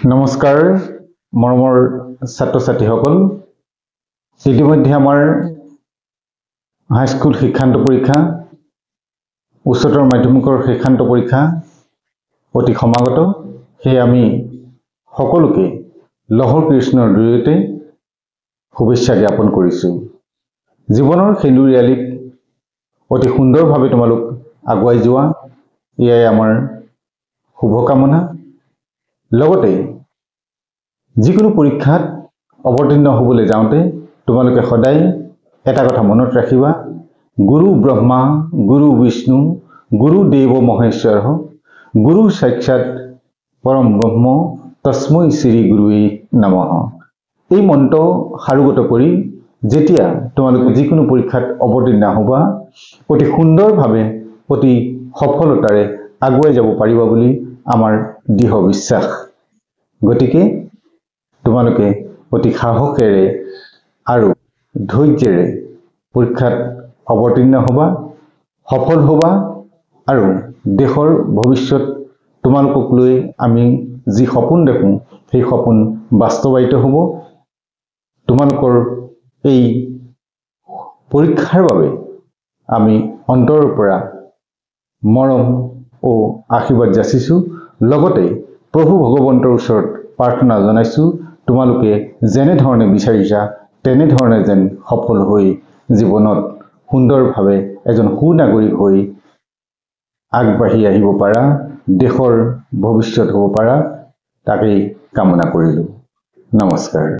নমস্কাৰ মৰমৰ ছাত্ৰ ছাত্ৰীসকল ইতিমধ্যে আমাৰ হাইস্কুল শিক্ষান্ত পৰীক্ষা উচ্চতৰ মাধ্যমিকৰ শিক্ষান্ত পৰীক্ষা অতি সমাগত হে আমি সকলোকে লহৰ কৃষ্ণৰ জৰিয়তে শুভেচ্ছা জ্ঞাপন কৰিছো জীৱনৰ খেলুৱৈয়ালিত অতি সুন্দৰভাৱে তোমালোক আগুৱাই যোৱা এয়াই আমাৰ শুভকামনা লগতে যিকোনো পৰীক্ষাত অৱতীৰ্ণ হ'বলৈ যাওঁতে তোমালোকে সদায় এটা কথা মনত ৰাখিবা গুৰু ব্ৰহ্মা গুৰু বিষ্ণু গুৰু দেৱ মহেশ্বৰ গুৰু সাক্ষাৎ পৰম ব্ৰহ্ম তস্मै শ্ৰী গুৰুৱে নমঃ এই মন্ত্ৰ সাৰোগত কৰি যেতিয়া তোমালোকে যিকোনো পৰীক্ষাত অৱতীৰ্ণ হ'বা অতি সুন্দৰভাৱে অতি সফলতাৰে আগুৱাই যাব পাৰিবা বুলি আমাৰ দৃঢ় বিশ্বাস গতিকে তোমালোকে অতি সাহসেৰে আৰু ধৈৰ্য্যেৰে পৰীক্ষাত অৱতীৰ্ণ হ'বা সফল হ'বা আৰু দেশৰ ভৱিষ্যত তোমালোকক লৈ আমি যি সপোন দেখো সেই সপোন বাস্তৱায়িত হ'ব তোমালোকৰ এই পৰীক্ষাৰ বাবে আমি অন্তৰৰ পৰা মৰম ও আশীৰ্বাদ যাচিছো লগতে প্ৰভু ভগৱন্তৰ ওচৰত প্ৰাৰ্থনা জনাইছো তোমালোকে যেনে ধৰণে বিচাৰিছা তেনে ধৰণে যেন সফল হৈ জীৱনত সুন্দৰভাৱে এজন সুনাগৰিক হৈ আগবাঢ়ি আহিব পাৰা দেশৰ ভৱিষ্যত হ'ব পাৰা তাকেই কামনা কৰিলো নমস্কাৰ।